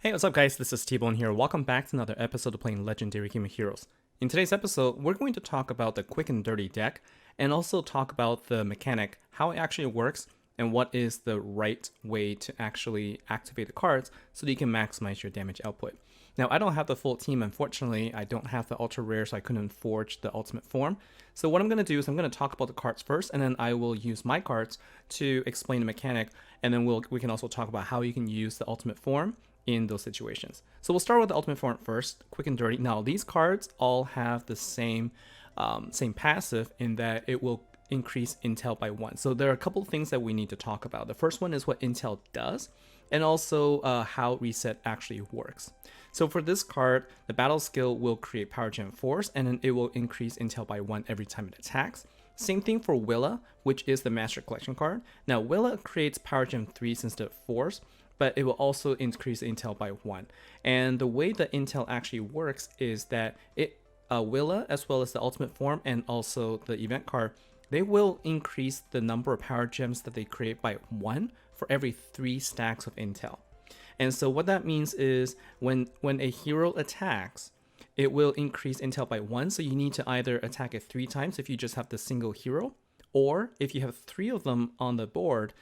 Hey, what's up guys? This is TBone here. Welcome back to another episode of playing Legendary Human Heroes. In today's episode, we're going to talk about the quick and dirty deck and also talk about the mechanic, how it actually works, and what is the right way to actually activate the cards so that you can maximize your damage output. Now, I don't have the full team, unfortunately. I don't have the ultra rare, so I couldn't forge the ultimate form. So what I'm going to do is I'm going to talk about the cards first, and then I will use my cards to explain the mechanic, and then we can also talk about how you can use the ultimate form in those situations. So we'll start with the ultimate form first, quick and dirty. Now these cards all have the same passive in that it will increase intel by 1. So there are a couple of things that we need to talk about. The first one is what intel does, and also how reset actually works. So for this card, the battle skill will create power gem force, and then it will increase intel by 1 every time it attacks. Same thing for Willa, which is the master collection card. Now Willa creates power gem 3s instead of 4s, but it will also increase intel by 1. And the way that intel actually works is that Willa, as well as the ultimate form and also the event card, they will increase the number of power gems that they create by 1 for every 3 stacks of intel. And so what that means is when a hero attacks, it will increase intel by 1. So you need to either attack it 3 times if you just have the single hero, or if you have 3 of them on the board,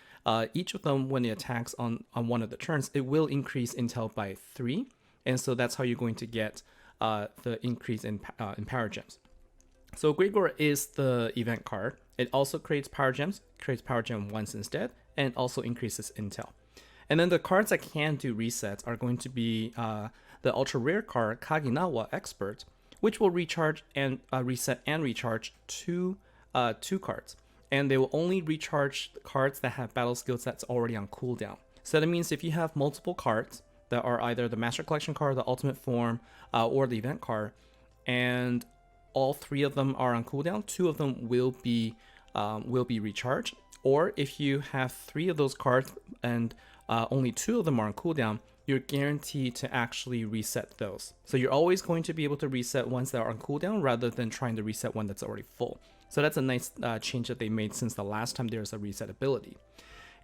each of them, when it attacks on one of the turns, it will increase intel by 3. And so that's how you're going to get the increase in power gems. So Grigor is the event card. It also creates power gems, creates power gem once instead, and also increases intel. And then the cards that can do resets are going to be the ultra rare card, Kaginawa Expert, which will recharge and reset and recharge two cards. And they will only recharge cards that have battle skills that's already on cooldown. So that means if you have multiple cards that are either the master collection card, the ultimate form, or the event card, and all 3 of them are on cooldown, 2 of them will be recharged. Or if you have 3 of those cards and only 2 of them are on cooldown, you're guaranteed to actually reset those. So you're always going to be able to reset ones that are on cooldown rather than trying to reset one that's already full. So that's a nice change that they made since the last time there's a reset ability.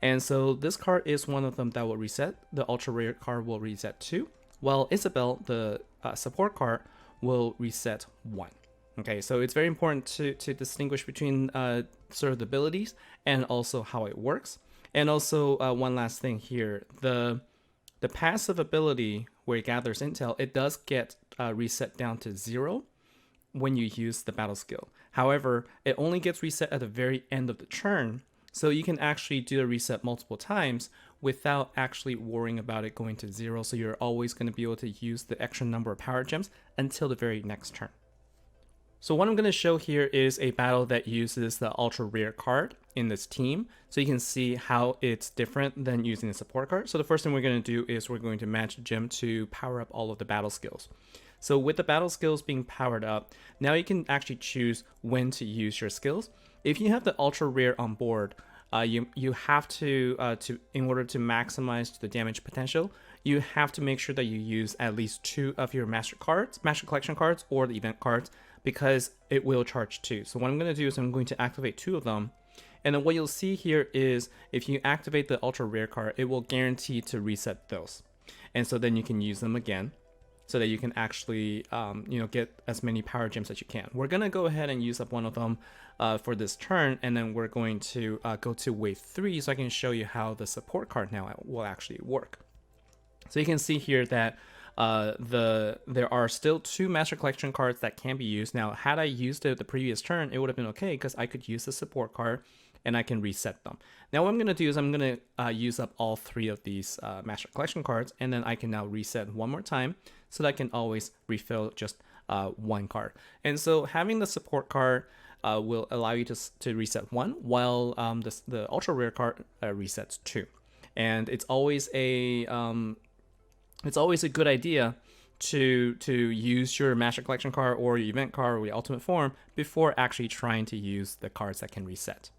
And so this card is one of them that will reset. The ultra rare card will reset 2, while Isabel, the support card, will reset 1. Okay, so it's very important to distinguish between sort of the abilities and also how it works. And also one last thing here, the passive ability where it gathers intel, it does get reset down to 0 when you use the battle skill. However, it only gets reset at the very end of the turn, so you can actually do a reset multiple times without actually worrying about it going to 0, so you're always going to be able to use the extra number of power gems until the very next turn. So what I'm going to show here is a battle that uses the ultra rare card in this team, so you can see how it's different than using the support card. So the first thing we're going to do is we're going to match gem to power up all of the battle skills. So with the battle skills being powered up, now you can actually choose when to use your skills. If you have the ultra rare on board, you have to in order to maximize the damage potential, you have to make sure that you use at least 2 of your master collection cards, or the event cards, because it will charge 2. So what I'm going to do is I'm going to activate 2 of them. And then what you'll see here is if you activate the ultra rare card, it will guarantee to reset those. And so then you can use them again so that you can actually get as many power gems as you can. We're going to go ahead and use up one of them for this turn, and then we're going to go to wave 3 so I can show you how the support card now will actually work. So you can see here that there are still 2 master collection cards that can be used. Now, had I used it the previous turn, it would have been okay because I could use the support card and I can reset them. Now what I'm going to do is I'm going to use up all 3 of these master collection cards, and then I can now reset one more time so that I can always refill just 1 card. And so having the support card will allow you to reset 1, while the ultra rare card resets 2. And it's always a good idea to use your master collection card or your event card or your ultimate form before actually trying to use the cards that can reset.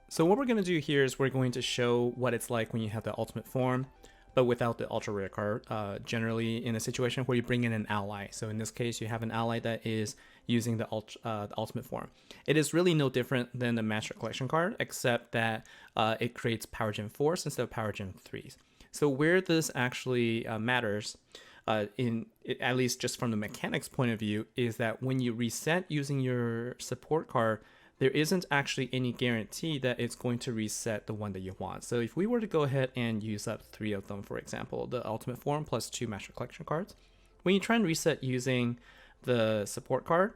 So what we're going to do here is we're going to show what it's like when you have the ultimate form, but without the ultra rare card, generally in a situation where you bring in an ally. So in this case, you have an ally that is using the ultimate form. It is really no different than the master collection card, except that it creates power gem 4s instead of power gem 3s. So where this actually matters, at least just from the mechanics point of view, is that when you reset using your support card, there isn't actually any guarantee that it's going to reset the one that you want. So if we were to go ahead and use up 3 of them, for example, the Ultimate Form plus 2 Master Collection cards, when you try and reset using the support card,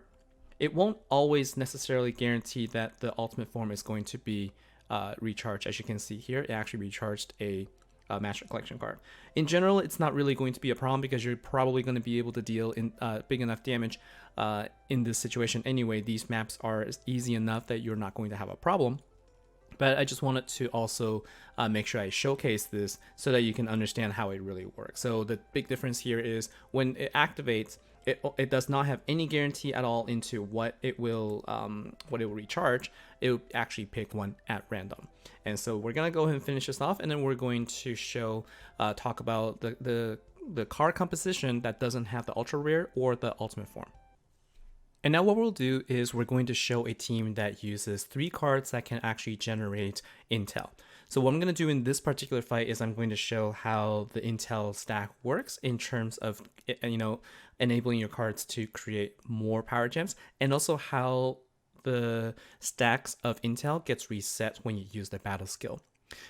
it won't always necessarily guarantee that the Ultimate Form is going to be recharged. As you can see here, it actually recharged a Master Collection card. In general, it's not really going to be a problem because you're probably going to be able to deal in big enough damage in this situation anyway. These maps are easy enough that you're not going to have a problem. But I just wanted to also make sure I showcase this so that you can understand how it really works. So the big difference here is when it activates, it does not have any guarantee at all into what it will recharge. It will actually pick one at random. And so we're gonna go ahead and finish this off, and then we're going to talk about the card composition that doesn't have the ultra rare or the ultimate form. And now what we'll do is we're going to show a team that uses 3 cards that can actually generate intel. So what I'm going to do in this particular fight is I'm going to show how the intel stack works in terms of, enabling your cards to create more power gems, and also how the stacks of intel gets reset when you use the battle skill.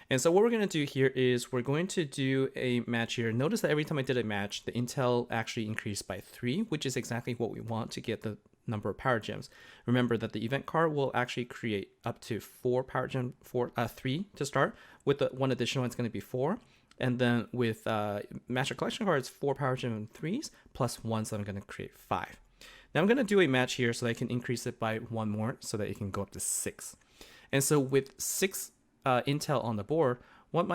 And so what we're going to do here is we're going to do a match here. Notice that every time I did a match, the intel actually increased by 3, which is exactly what we want to get the number of power gems. Remember that the event card will actually create up to 4 power gem, 3 to start. With the one additional, it's going to be 4. And then with Master Collection cards, 4 power gem 3s plus 1, so I'm going to create 5. Now I'm going to do a match here so that I can increase it by 1 more so that it can go up to 6. And so with 6 intel on the board, what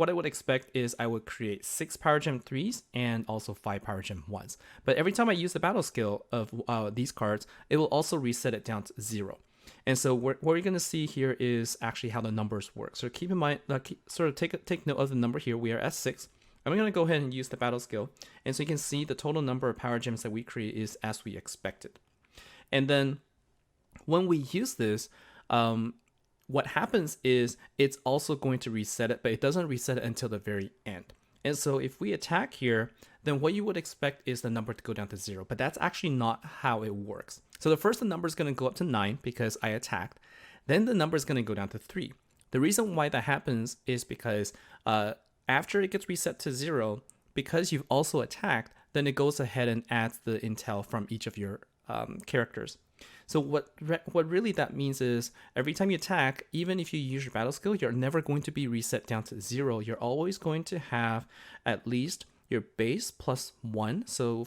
I would expect is I would create 6 power gem 3s and also 5 power gem 1s. But every time I use the battle skill of these cards, it will also reset it down to 0. And so what you're going to see here is actually how the numbers work. So keep in mind, take note of the number here. We are at 6. I'm going to go ahead and use the battle skill. And so you can see the total number of power gems that we create is as we expected. And then when we use this, what happens is it's also going to reset it, but it doesn't reset it until the very end. And so if we attack here, then what you would expect is the number to go down to 0, but that's actually not how it works. So the first, the number is going to go up to 9 because I attacked. Then the number is going to go down to 3. The reason why that happens is because after it gets reset to 0, because you've also attacked, then it goes ahead and adds the intel from each of your characters. So what really that means is every time you attack, even if you use your battle skill, you're never going to be reset down to 0. You're always going to have at least your base plus 1. So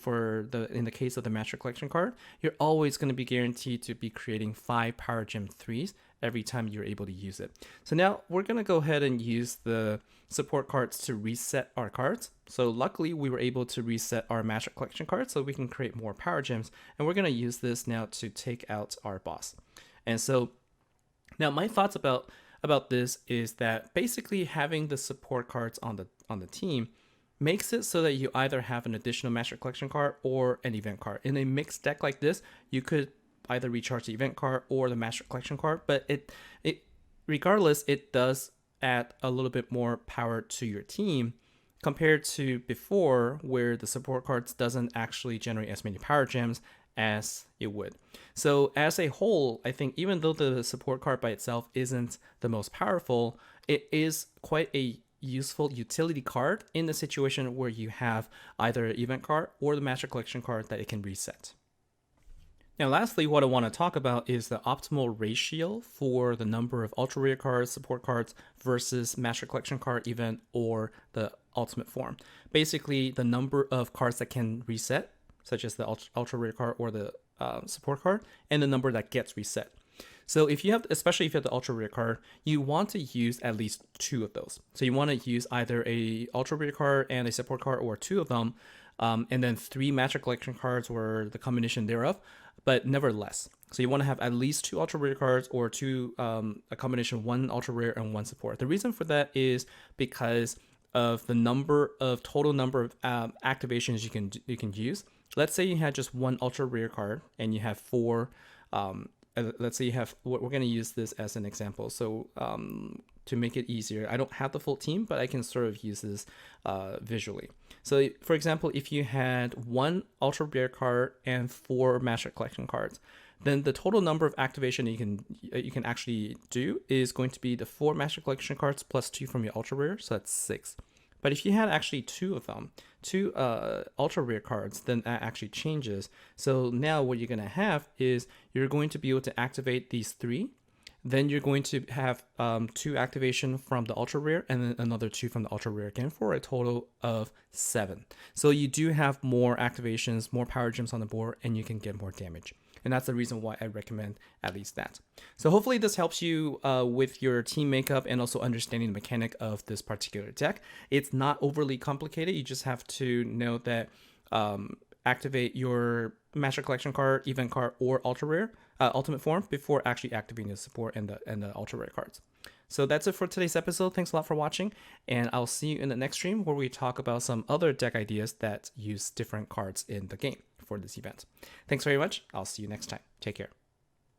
in the case of the Master Collection card, you're always going to be guaranteed to be creating 5 power gem 3s every time you're able to use it. So now we're going to go ahead and use the support cards to reset our cards. So luckily we were able to reset our Master Collection cards so we can create more power gems, and we're going to use this now to take out our boss. And so now my thoughts about this is that basically having the support cards on the team makes it so that you either have an additional Master Collection card or an event card. In a mixed deck like this, you could either recharge the event card or the Master Collection card, but regardless, it does add a little bit more power to your team compared to before, where the support cards doesn't actually generate as many power gems as it would. So as a whole, I think even though the support card by itself isn't the most powerful, it is quite a useful utility card in the situation where you have either an event card or the Master Collection card that it can reset. Now lastly, what I want to talk about is the optimal ratio for the number of ultra rare cards, support cards versus Master Collection card, event, or the ultimate form. Basically, the number of cards that can reset, such as the ultra rare card or the support card, and the number that gets reset. So especially if you have the ultra rare card, you want to use at least 2 of those. So you want to use either a ultra rare card and a support card, or 2 of them, and then 3 Master Collection cards or the combination thereof, but never less. So you want to have at least 2 ultra rare cards or 2 a combination of 1 ultra rare and 1 support. The reason for that is because of the total number of activations you can use. Let's say you had just 1 ultra rare card and you have 4 let's say you have, we're going to use this as an example. So to make it easier, I don't have the full team, but I can sort of use this visually. So for example, if you had 1 ultra rare card and 4 Master Collection cards, then the total number of activation you can actually do is going to be the 4 Master Collection cards plus 2 from your ultra rare, so that's 6. But if you had actually 2 of them, 2 ultra rare cards, then that actually changes. So now what you're going to have is you're going to be able to activate these 3. Then you're going to have 2 activation from the ultra rare and then another 2 from the ultra rare again for a total of 7. So you do have more activations, more power gems on the board, and you can get more damage. And that's the reason why I recommend at least that. So hopefully this helps you with your team makeup and also understanding the mechanic of this particular deck. It's not overly complicated. You just have to know that activate your Master Collection card, event card, or ultra rare ultimate form before actually activating the support and the ultra rare cards. So that's it for today's episode. Thanks a lot for watching, and I'll see you in the next stream where we talk about some other deck ideas that use different cards in the game for this event. Thanks very much. I'll see you next time. Take care.